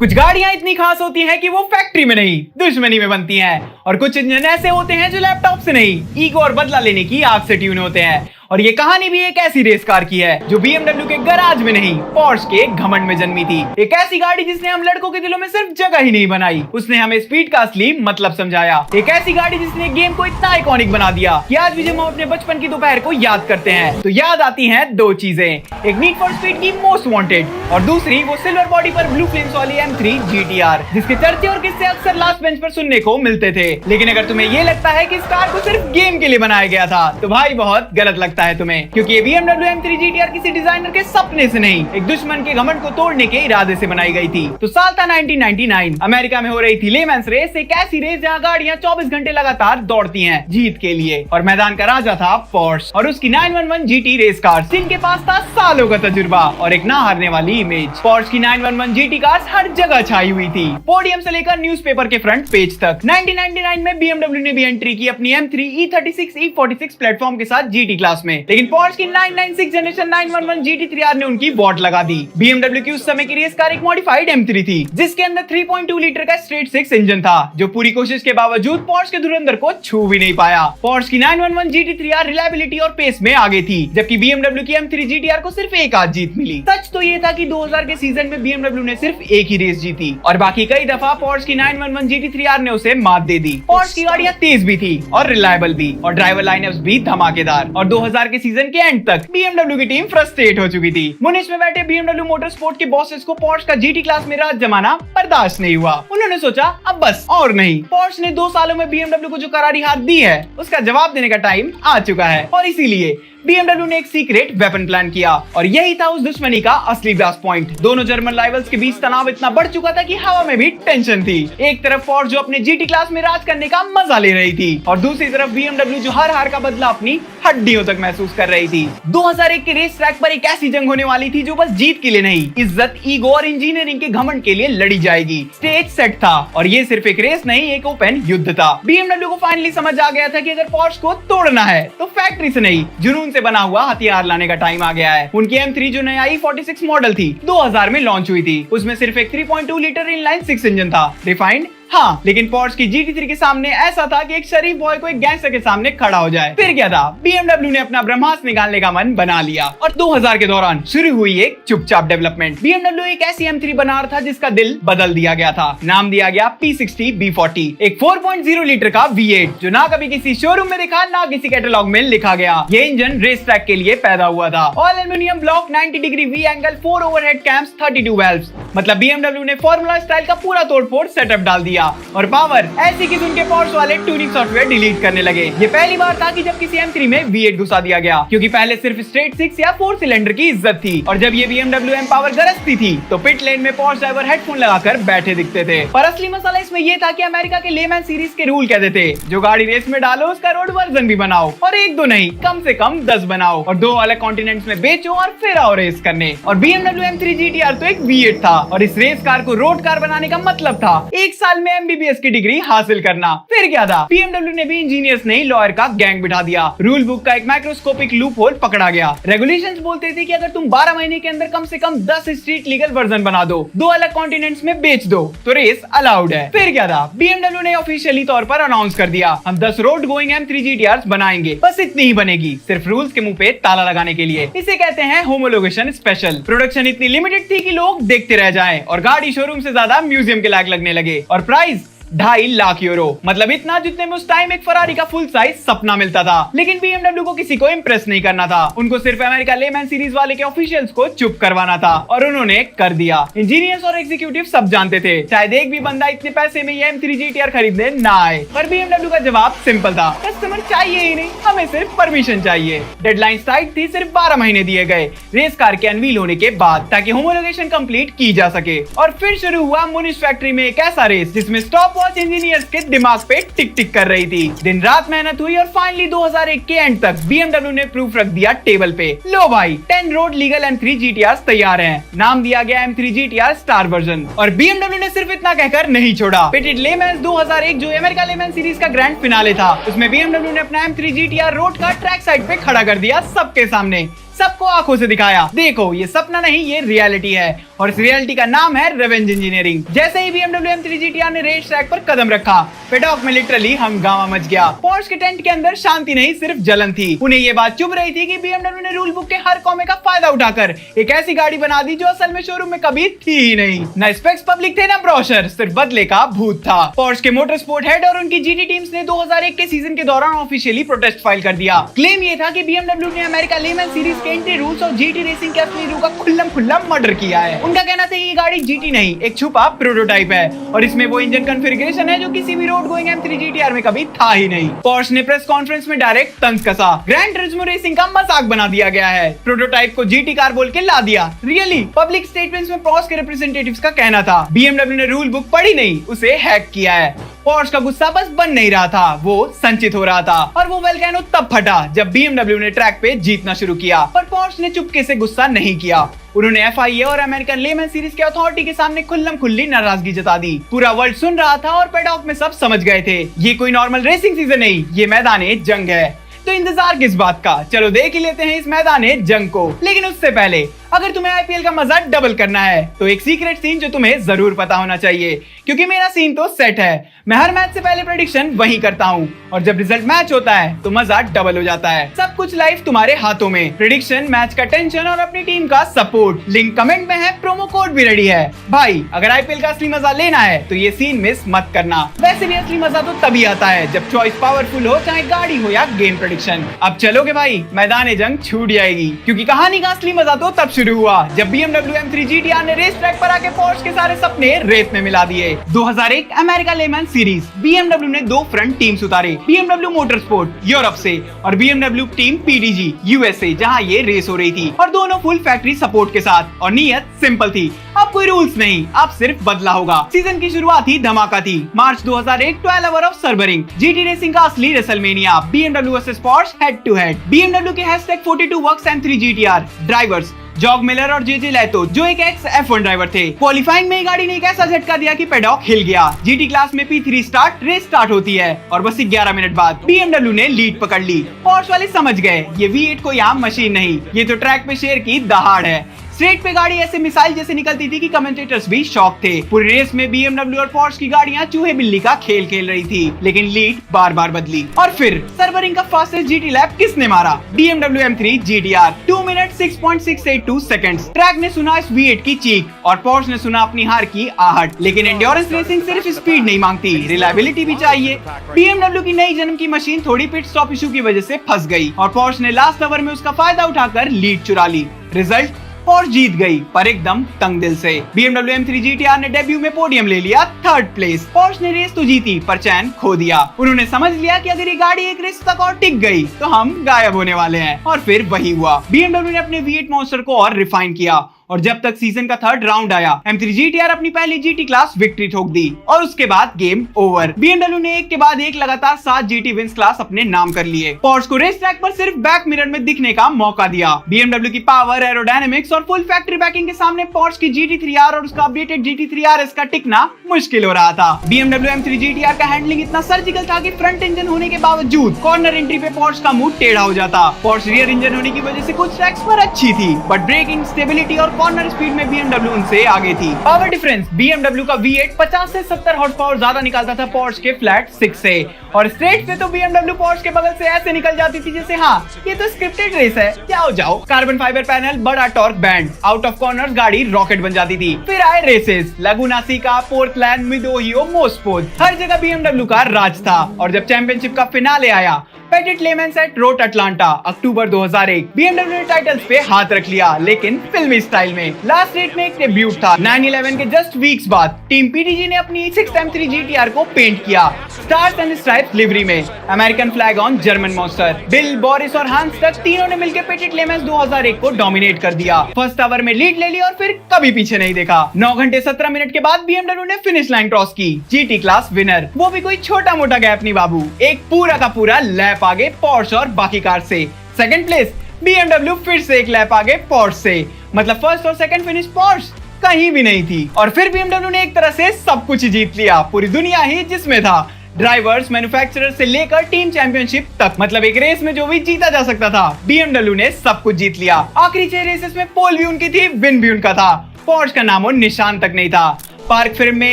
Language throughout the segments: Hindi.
कुछ गाड़ियां इतनी खास होती हैं कि वो फैक्ट्री में नहीं दुश्मनी में बनती हैं, और कुछ इंजन ऐसे होते हैं जो लैपटॉप से नहीं ईगो और बदला लेने की आग से ट्यून होते हैं। और ये कहानी भी एक ऐसी रेस कार की है जो BMW के गराज में नहीं पोर्श के घमंड में जन्मी थी। एक ऐसी गाड़ी जिसने हम लड़कों के दिलों में सिर्फ जगह ही नहीं बनाई, उसने हमें स्पीड का असली मतलब समझाया। एक ऐसी गाड़ी जिसने गेम को इतना आइकॉनिक बना दिया कि आज भी जब हम अपने बचपन की दोपहर को याद करते हैं तो याद आती हैं दो चीजें, एक नीड फॉर स्पीड की मोस्ट वांटेड और दूसरी वो सिल्वर बॉडी पर ब्लू फ्लेम्स वाली M3 GTR, जिसके चर्चे और किस्से अक्सर लास्ट बेंच पर सुनने को मिलते थे। लेकिन अगर तुम्हें ये लगता है कि इस कार को सिर्फ गेम के लिए बनाया गया था तो भाई बहुत गलत लगता है तुम्हें, क्योंकि BMW M3 GTR किसी डिजाइनर के सपने से नहीं एक दुश्मन के घमंड को तोड़ने के इरादे से बनाई गई थी। तो साल था 1999, अमेरिका में हो रही थी ले मैन्स रेस, एक ऐसी रेस जहां गाड़ियां 24 घंटे लगातार दौड़ती हैं जीत के लिए, और मैदान का राजा था पोर्श और उसकी 911 GT रेस कार, जिनके पास था सालों का तजुर्बा और एक ना हारने वाली इमेज। पोर्श की 911 GT कार्स हर जगह छाई हुई थी, पोडियम से लेकर न्यूज़पेपर के फ्रंट पेज तक। 1999 में BMW ने भी एंट्री की अपनी M3 E36 E46 प्लेटफॉर्म के साथ GT क्लास में, लेकिन पोर्श की 996 जनरेशन 911 GT3R ने उनकी वॉट लगा दी। BMW की उस समय की रेस कार एक मॉडिफाइड M3 थी, जिसके अंदर 3.2 लीटर का स्ट्रेट 6 इंजन था, जो पूरी कोशिश के बावजूद पोर्श के धुरंधर को छू भी नहीं पाया। पोर्श की 911 GT3R रिलायबिलिटी और पेस में आगे थी, जबकि BMW की M3 GTR को सिर्फ एक आध जीत मिली। सच तो ये था कि 2000 के सीजन में BMW ने सिर्फ एक ही रेस जीती और बाकी कई दफा पोर्श की 911 GT3R ने उसे मात दे दी। पोर्श की गाड़ियां तेज भी थी और रिलायबल भी, और ड्राइवर लाइनअप्स भी धमाकेदार, और 2000 के सीजन के एंड तक BMW की टीम फ्रस्ट्रेट हो चुकी थी। मुनिश में बैठे BMW मोटरस्पोर्ट के बॉसेस को पोर्श का GT क्लास में राज जमाना बर्दाश्त नहीं हुआ। उन्होंने सोचा अब बस और नहीं, पोर्श ने 2 सालों में BMW को जो करारी हार दी है उसका जवाब देने का टाइम आ चुका है, और इसीलिए BMW ने एक सीक्रेट वेपन प्लान किया, और यही था उस दुश्मनी का असली ब्लास्ट पॉइंट। दोनों जर्मन राइवल्स के बीच तनाव इतना बढ़ चुका था कि हवा में भी टेंशन थी। एक तरफ पोर्श जो अपने GT क्लास में राज करने का मजा ले रही थी, और दूसरी तरफ BMW जो हर हार का बदला अपनी हड्डियों तक महसूस कर रही थी। 2001 के रेस ट्रैक पर एक ऐसी जंग होने वाली थी जो बस जीत के लिए नहीं, इज्जत, ईगो और इंजीनियरिंग के घमंड के लिए लड़ी जाएगी। स्टेज सेट था, और ये सिर्फ एक रेस नहीं, एक ओपन युद्ध था। BMW को फाइनली समझ आ गया था कि अगर पोर्श को तोड़ना है तो फैक्ट्री से नहीं, जुनून से बना हुआ हथियार लाने का टाइम आ गया है। उनकी M3 जो नया E46 मॉडल थी, 2000 में लॉन्च हुई थी, उसमें सिर्फ एक 3.2 लीटर इनलाइन 6 इंजन था, रिफाइंड। हाँ, लेकिन पोर्श की GT3 के सामने ऐसा था कि एक शरीफ बॉय को एक गैंगस्टर के सामने खड़ा हो जाए। फिर क्या था, BMW ने अपना ब्रह्मास्त्र निकालने का मन बना लिया, और 2000 के दौरान शुरू हुई एक चुपचाप डेवलपमेंट। BMW एक ऐसी M3 बना रहा था जिसका दिल बदल दिया गया था। नाम दिया गया P60 B40, एक 4.0 लीटर का V8 जो ना कभी किसी शोरूम में दिखा, ना किसी कैटलॉग में लिखा गया। ये इंजन रेस ट्रैक के लिए पैदा हुआ था। All aluminium block, 90 degree V angle, 4 overhead camps, 32 valves, मतलब BMW ने फॉर्मूला स्टाइल का पूरा तोड़फोड़ सेटअप डाल दिया। और पावर ऐसी कि उनके पोर्श वाले ट्यूनिंग सॉफ्टवेयर डिलीट करने लगे। ये पहली बार था कि जब किसी M3 में V8 घुसा दिया गया, क्योंकि पहले सिर्फ स्ट्रेट 6 या 4 सिलेंडर की इज्जत थी, और जब ये BMW M पावर गरजती थी तो पिट लेन में पोर्श ड्राइवर हेडफोन लगाकर बैठे दिखते थे। पर असली मसला इसमें ये था कि अमेरिका के ले मैन सीरीज के रूल कहते थे जो गाड़ी रेस में डालो उसका रोड वर्जन भी बनाओ, और एक दो नहीं, कम से कम 10 बनाओ, और 2 अलग कॉन्टिनेंट्स में बेचो और फिर आओ रेस करने। और BMW M3 GTR तो एक V8 था, और इस रेस कार को रोड कार बनाने का मतलब था 1 साल में MBBS की डिग्री हासिल करना। फिर क्या था, BMW ने भी इंजीनियर्स नहीं लॉयर का गैंग बिठा दिया। रूल बुक का एक माइक्रोस्कोपिक लूप होल पकड़ा गया। रेगुलेशंस बोलते थे कि अगर तुम 12 महीने के अंदर कम से कम 10 स्ट्रीट लीगल वर्जन बना दो, 2 अलग कॉन्टिनेंट्स में बेच दो, तो रेस अलाउड है। फिर क्या था, BMW ने ऑफिशियली तौर पर अनाउंस कर दिया, हम 10 रोड गोइंग M3 GTRs बनाएंगे, बस इतनी ही बनेगी, सिर्फ रूल्स के मुंह पे ताला लगाने के लिए। इसे कहते हैं होमोलोगेशन स्पेशल। प्रोडक्शन इतनी लिमिटेड थी कि लोग देखते रह जाएं, और गाड़ी शोरूम से ज्यादा म्यूजियम के लायक लगने लगे। और प्राइस 2.5 लाख यूरो, मतलब इतना जितने में उस टाइम एक फरारी का फुल साइज सपना मिलता था। लेकिन BMW को किसी को इम्प्रेस नहीं करना था, उनको सिर्फ अमेरिका ले मैन सीरीज वाले के ऑफिशियल्स को चुप करवाना था, और उन्होंने कर दिया। इंजीनियर्स और एग्जीक्यूटिव सब जानते थे शायद एक भी बंदा इतने पैसे में ये M3 GTR खरीदने ना आए, पर BMW का जवाब सिंपल था, कस्टमर चाहिए ही नहीं, हमें सिर्फ परमिशन चाहिए। डेडलाइन टाइट थी, सिर्फ 12 महीने दिए गए रेस कार के अनवील होने के बाद, ताकि होमोलोगेशन कंप्लीट की जा सके। और फिर शुरू हुआ मुनिश फैक्ट्री में एक ऐसा रेस जिसमें स्टॉप वॉच इंजीनियर्स के दिमाग पे टिक टिक कर रही थी। दिन रात मेहनत हुई, और फाइनली 2001 के एंड तक BMW ने प्रूफ रख दिया टेबल पे। लो भाई, 10 रोड लीगल M3 GTRs तैयार हैं। नाम दिया गया M3 GTR स्टार वर्जन। और BMW ने सिर्फ इतना कहकर नहीं छोड़ा। पिटेड ले मैन्स 2001 जो अमेरिका ले मैन सीरीज का ग्रैंड फिनाले था, उसमें BMW ने अपना M3 GTR रोड का ट्रैक साइड पे खड़ा कर दिया सबके सामने। सबको आंखों से दिखाया, देखो ये सपना नहीं ये रियलिटी है, और इस रियलिटी का नाम है रिवेंज इंजीनियरिंग। जैसे ही BMW M3 GTR ने रेस ट्रैक पर कदम रखा, पेडॉक में लिटरली हंगामा मच गया। पोर्श के टेंट के अंदर शांति नहीं सिर्फ जलन थी। उन्हें ये बात चुभ रही थी कि BMW ने रूल बुक के हर कॉमे का फायदा उठाकर एक ऐसी गाड़ी बना दी जो असल में शोरूम में कभी थी ही नहीं। न स्पेक्स पब्लिक थे न ब्रोशर, सिर्फ बदले का भूत था। पोर्श के मोटर स्पोर्ट हेड और उनकी GT टीम्स ने 2001 के सीजन के दौरान ऑफिशियली प्रोटेस्ट फाइल कर दिया। क्लेम ये था कि BMW ने अमेरिका लेमन सीरीज के एंट्री रूल्स और GT रेसिंग के असली रूल का खुल्लम-खुल्ला मर्डर किया है। उनका कहना था ये गाड़ी GT नहीं एक छुपा प्रोटोटाइप है, और इसमें वो इंजन कॉन्फ़िगरेशन है जो किसी भी रोड गोइंग M3 GTR में कभी था ही नहीं। पोर्श ने प्रेस कॉन्फ्रेंस में डायरेक्ट तंज कसा, ग्रैंड टुरिस्मो रेसिंग का मजाक बना दिया गया है, प्रोटोटाइप को GT कार बोल के ला दिया। रियली पब्लिक स्टेटमेंट्स में पोर्श के रिप्रेजेंटेटिव्स का कहना था BMW ने रूल बुक पढ़ी नहीं, उसे हैक किया है। पोर्श का गुस्सा बस बन नहीं रहा था, वो संचित हो रहा था, और वो वोल्केनो तब फटा जब BMW ने ट्रैक पे जीतना शुरू किया। पर पोर्श ने चुपके से गुस्सा नहीं किया, उन्होंने FIA और अमेरिकन लेमन सीरीज के अथॉरिटी के सामने खुल्लम खुल्ली नाराजगी जता दी। पूरा वर्ल्ड सुन रहा था और पेडॉक में सब समझ गए थे ये कोई नॉर्मल रेसिंग सीजन नहीं, ये मैदाने जंग है। तो इंतजार किस बात का, चलो देख ही लेते हैं इस मैदाने जंग को। लेकिन उससे पहले अगर तुम्हें IPL का मजा डबल करना है तो एक सीक्रेट सीन जो तुम्हें जरूर पता होना चाहिए, क्योंकि मेरा सीन तो सेट है। मैं हर मैच से पहले प्रेडिक्शन वही करता हूँ, और जब रिजल्ट मैच होता है तो मजा डबल हो जाता है। सब कुछ लाइव तुम्हारे हाथों में, प्रेडिक्शन, मैच का टेंशन और अपनी टीम का सपोर्ट। लिंक कमेंट में है, प्रोमो कोड भी रेडी है। भाई अगर IPL का असली मजा लेना है तो ये सीन मिस मत करना। वैसे भी असली मजा तो तभी आता है जब चॉइस पावरफुल हो, चाहे गाड़ी हो या गेम प्रेडिक्शन। अब चलोगे भाई, मैदान जंग छूट जाएगी, क्योंकि कहानी का असली मजा तो तब शुरू हुआ जब BMW M3 GTR ने रेस ट्रैक पर आके पोर्श के सारे सपने रेत में मिला दिए। 2001 अमेरिका लेमन सीरीज, BMW ने दो फ्रंट टीम्स उतारे, BMW मोटरस्पोर्ट यूरोप से और BMW टीम PDG USA, जहां ये रेस हो रही थी, और दोनों फुल फैक्ट्री सपोर्ट के साथ। और नियत सिंपल थी, अब कोई रूल्स नहीं, अब सिर्फ बदला होगा। सीजन की शुरुआत ही धमाका थी। मार्च 2001, 12 hour of Sebring, GT racing का असली Wrestlemania, BMW versus Porsche head to head. BMW के #42 works M3 GTR drivers Jorg Muller और JJ लेतो, जो एक एक्स F1 ड्राइवर थे। क्वालिफाइंग में गाड़ी ने एक ऐसा झटका दिया कि पेडॉक हिल गया। GT क्लास में P3 स्टार्ट, रेस स्टार्ट होती है और बस 11 मिनट बाद BMW ने लीड पकड़ ली। पोर्श वाले समझ गए ये V8 कोई आम मशीन नहीं, ये तो ट्रैक पे शेर की दहाड़ है। स्ट्रेट पे गाड़ी ऐसे मिसाइल जैसे निकलती थी कि कमेंटेटर्स भी शॉक थे। पूरी रेस में BMW और पोर्श की गाड़ियां चूहे बिल्ली का खेल खेल रही थी, लेकिन लीड बार बार बदली। और फिर सर्वरिंग का फास्टेस्ट GT लैप किसने मारा? BMW M3 GTR, 2 minute 6.682 seconds. Track ने सुना इस V8 की चीख और पोर्श ने सुना अपनी हार की आहट। लेकिन एंड्योरेंस रेसिंग सिर्फ स्पीड नहीं मांगती, रिलायबिलिटी भी चाहिए। BMW की नई जन्म की मशीन थोड़ी पिट स्टॉप इशू की वजह से फंस गई और पोर्श ने लास्ट ओवर में उसका फायदा उठाकर लीड चुरा ली। रिजल्ट, पोर्श जीत गई, पर एकदम तंग दिल से। BMW M3 GTR ने डेब्यू में पोडियम ले लिया, 3rd प्लेस। पोर्श ने रेस तो जीती पर चैन खो दिया। उन्होंने समझ लिया कि अगर ये गाड़ी एक रेस तक और टिक गई तो हम गायब होने वाले हैं, और फिर वही हुआ। BMW ने अपने V8 मॉन्स्टर को और रिफाइन किया, और जब तक सीजन का 3rd राउंड आया, M3 GTR अपनी पहली GT क्लास विक्ट्री ठोक दी, और उसके बाद गेम ओवर। BMW ने एक के बाद एक लगातार 7 GT विंस क्लास अपने नाम कर लिए। पोर्श को रेस ट्रैक पर सिर्फ बैक मिरर में दिखने का मौका दिया। BMW की पावर, एरोडायनेमिक्स और फुल फैक्ट्री बैकिंग के सामने पोर्श की GT3R और उसका अपडेटेड GT3 RS का टिकना मुश्किल हो रहा था। BMW M3 GTR का हैंडलिंग इतना सर्जिकल था कि फ्रंट इंजन होने के बावजूद कॉर्नर एंट्री पे पोर्श का मुंह टेढ़ा हो जाता। पोर्श रियर इंजन होने की वजह से कुछ ट्रैक्स पर अच्छी थी, बट ब्रेकिंग, स्टेबिलिटी और कॉर्नर स्पीड में BMW उनसे आगे थी। पावर डिफरेंस, BMW का V8 50 से 70 हॉर्स पावर ज्यादा निकालता था पोर्श के फ्लैट 6 से, और स्ट्रेट से तो BMW पोर्श के बगल से ऐसे निकल जाती थी जैसे हाँ ये तो स्क्रिप्टेड रेस है, जाओ जाओ। कार्बन फाइबर पैनल, बड़ा torque band, out of corners गाड़ी रॉकेट बन जाती थी। फिर आए रेसेस, लगुना सीका, पोर्टलैंड, मिडोहियो, मोस्पोर्ट, हर जगह BMW का राज था। और जब चैंपियनशिप का फिनाले आया, Petit Le Mans at Road Atlanta, October 2001, BMW ने टाइटल्स पे हाथ रख लिया, लेकिन फिल्मी स्टाइल में। लास्ट रेट में एक डेब्यूट था। 9/11 के जस्ट वीक्स बाद टीम PDG ने अपनी 6th M3 GTR को पेंट किया, स्टार्स एंड स्ट्राइप्स लिवरी में, American flag on German monster. Bill, Boris और हांस तक तीनों ने मिलकर पेटिट लेमन्स 2001 को डोमिनेट कर दिया। फर्स्ट आवर में लीड ले ली और फिर कभी पीछे नहीं देखा। 9 घंटे 17 मिनट के बाद BMW ने फिनिश लाइन क्रॉस की, GT क्लास विनर। वो भी कोई छोटा मोटा गैप नहीं बाबू, एक पूरा का पूरा लैप आगे पोर्श और बाकी कार से। सेकंड प्लेस BMW फिर से एक लैप आगे पोर्श से, मतलब फर्स्ट और सेकंड फिनिश पोर्श कहीं भी नहीं थी। और फिर BMW ने एक तरह से सब कुछ जीत लिया, पूरी दुनिया ही जिसमें था। ड्राइवर्स, मैन्युफैक्चरर से लेकर टीम चैंपियनशिप तक, मतलब एक रेस में जो भी जीता जा सकता था BMW ने सब कुछ जीत लिया। आखिरी 6 रेसेस में पोल भी उनकी थी, विन भी उनका था। पोर्श का नामो निशान तक नहीं था। पार्क फिल्म में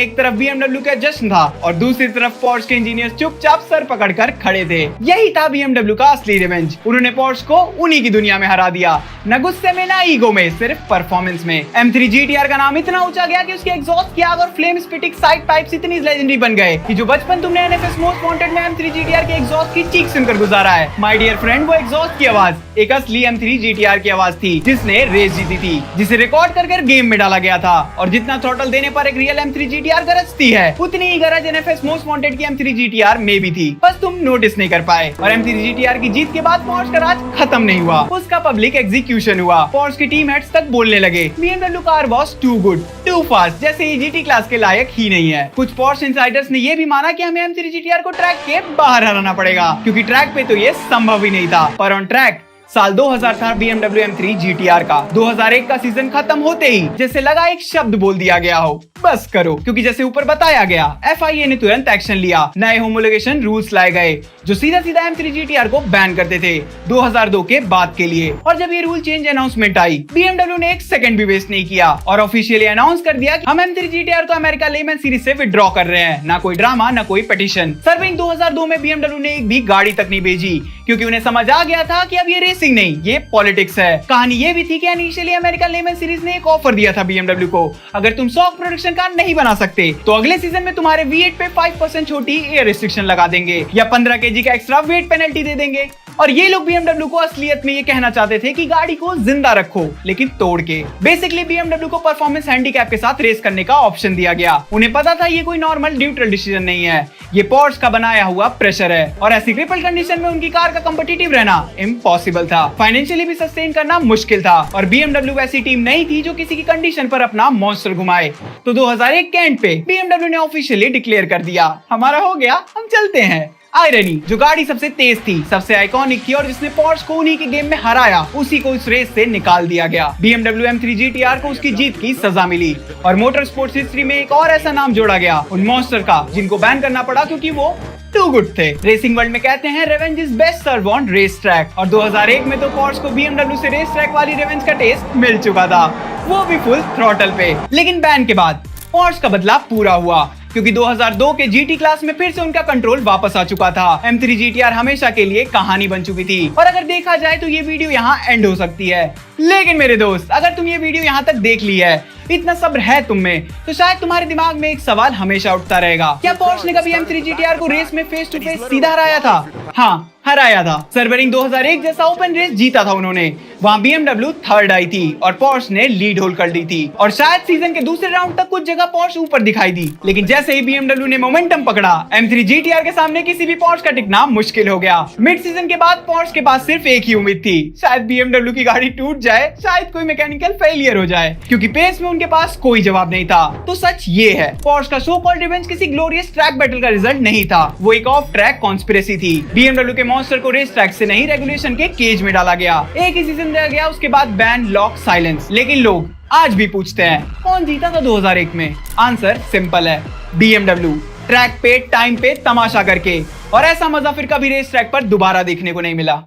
एक तरफ BMW का जश्न था और दूसरी तरफ पोर्श के इंजीनियर्स चुपचाप सर पकड़कर खड़े थे। यही था BMW का असली रिवेंज। उन्होंने पोर्श को उन्हीं की दुनिया में हरा दिया, न गुस्से में न ईगो में, सिर्फ परफॉर्मेंस में। M3 GTR का नाम इतना ऊंचा गया कि उसके एग्जॉस्ट की आग और फ्लेम स्पिटिंग साइड पाइप्स इतनी लेजेंडरी बन गए कि जो बचपन तुमने NFS मोस्ट वांटेड में M3 GTR के एग्जॉस्ट की चीख सुनकर गुजारा है, माय डियर फ्रेंड, वो एग्जॉस्ट की आवाज एक असली M3 GTR की आवाज थी, जिसने रेस जीती थी, जिसे रिकॉर्ड कर गेम में डाला गया था। और जितना थ्रॉटल देने पर एक रियल M3 GTR गरजती है, उतनी ही गरज NFS मोस्ट वांटेड की M3 GTR में भी थी, बस तुम नोटिस नहीं कर पाए। और M3 GTR की जीत के बाद पोर्श का राज खत्म नहीं हुआ, उसका पब्लिक एग्जीक्यूशन हुआ। पोर्श की टीम हेड्स तक बोलने लगे, BMW car was too good, too fast, जैसे ये GT क्लास के लायक ही नहीं है। कुछ पोर्श इनसाइडर्स ने ये भी माना कि हमें M3 GTR को ट्रैक के बाहर हराना पड़ेगा, क्योंकि ट्रैक पे तो ये संभव ही नहीं था। पर ऑन ट्रैक साल 2000 था BMW M3 GTR का। 2001 का सीजन खत्म होते ही जैसे लगा एक शब्द बोल दिया गया हो, बस करो, क्योंकि जैसे ऊपर बताया गया, FIA ने तुरंत एक्शन लिया। नए होमोलोगेशन रूल्स लाए गए जो सीधा सीधा M3 GTR को बैन करते थे 2002 के बाद के लिए। और जब ये रूल चेंज अनाउंसमेंट आई, BMW ने एक सेकंड भी वेस्ट नहीं किया और ऑफिशियली अनाउंस कर दिया कि हम M3 GTR को अमेरिका लेमन सीरीज से विड्रॉ कर रहे हैं। ना कोई ड्रामा, ना कोई पिटीशन। सर्विंग 2002 में BMW ने एक भी गाड़ी तक नहीं भेजी, क्योंकि उन्हें समझ आ गया था कि अब ये रेसिंग नहीं, ये पॉलिटिक्स है। कहानी ये भी थी कि इनिशियली अमेरिकन लेमन सीरीज ने एक ऑफर दिया था BMW को, अगर तुम सॉफ्ट प्रोडक्शन कार नहीं बना सकते तो अगले सीजन में तुम्हारे V8 पे 5% छोटी एयर रिस्ट्रिक्शन लगा देंगे या 15 kg का एक्स्ट्रा वेट पेनल्टी दे देंगे। और ये लोग BMW को असलियत में ये कहना चाहते थे कि गाड़ी को जिंदा रखो, लेकिन तोड़ के। बेसिकली BMW को परफॉर्मेंस हैंडीकैप के साथ रेस करने का ऑप्शन दिया गया। उन्हें पता था ये कोई नॉर्मल न्यूट्रल डिसीजन नहीं है, ये पोर्श का बनाया हुआ प्रेशर है और ऐसी क्रिपल कंडीशन में उनकी कार का कॉम्पिटिटिव रहना इम्पॉसिबल था। फाइनेंशियली भी सस्टेन करना मुश्किल था और BMW वैसी टीम नहीं थी जो किसी की कंडीशन पर अपना मॉन्स्टर घुमाए। तो 2001 के एंड पे BMW ने ऑफिशियली डिक्लेयर कर दिया, हमारा हो गया, हम चलते हैं। आयरनी, जो गाड़ी सबसे तेज थी, सबसे आइकॉनिक थी और जिसने पोर्श को उन्हीं के गेम में हराया, उसी को इस रेस से निकाल दिया गया। BMW M3 GTR को उसकी जीत की सजा मिली और मोटर स्पोर्ट्स हिस्ट्री में एक और ऐसा नाम जोड़ा गया उन मॉन्स्टर का, जिनको बैन करना पड़ा क्योंकि वो टू गुड थे। रेसिंग वर्ल्ड में कहते हैं revenge is best serve on race track, और 2001 में तो पोर्श को BMW से रेस ट्रैक वाली रेवेंज का टेस्ट मिल चुका था, वो भी फुल थ्रॉटल पे। लेकिन बैन के बाद पोर्श का बदला पूरा हुआ, क्योंकि 2002 के GT क्लास में फिर से उनका कंट्रोल वापस आ चुका था। M3 GTR हमेशा के लिए कहानी बन चुकी थी और अगर देखा जाए तो ये वीडियो यहाँ एंड हो सकती है। लेकिन मेरे दोस्त, अगर तुम ये वीडियो यहाँ तक देख ली है, इतना सब्र है तुम में, तो शायद तुम्हारे दिमाग में एक सवाल हमेशा उठता रहेगा, क्या पोर्श ने कभी M3 GTR को रेस में फेस टू फेस सीधा हराया था? हाँ, हराया था। सर्वरिंग 2001 जैसा ओपन रेस जीता था उन्होंने, वहाँ BMW थर्ड आई थी और पोर्श ने लीड होल्ड कर दी थी और शायद सीजन के दूसरे राउंड तक कुछ जगह पोर्श ऊपर दिखाई दी। लेकिन जैसे ही BMW ने मोमेंटम पकड़ा, M3 GTR के सामने किसी भी पोर्श का टिकना मुश्किल हो गया। मिड सीजन के बाद पोर्श के पास सिर्फ एक ही उम्मीद थी, शायद BMW की गाड़ी टूट जाए, शायद कोई मैकेनिकल फेलियर हो जाए, क्योंकि पेस में उनके पास कोई जवाब नहीं था। तो सच ये है, पोर्श का सो कॉल्ड रिवेंज किसी ग्लोरियस ट्रैक बैटल का रिजल्ट नहीं था, वो एक ऑफ ट्रैक कॉन्स्पिरेसी थी। BMW के मॉन्स्टर को रेस ट्रैक से नहीं, रेगुलेशन के केज में डाला गया। एक ही सीजन दिया गया, उसके बाद बैन, लॉक, साइलेंस। लेकिन लोग आज भी पूछते हैं कौन जीता था 2001 में? आंसर सिंपल है, BMW। ट्रैक पे टाइम पे तमाशा करके, और ऐसा मजा फिर कभी रेस ट्रैक पर दोबारा देखने को नहीं मिला।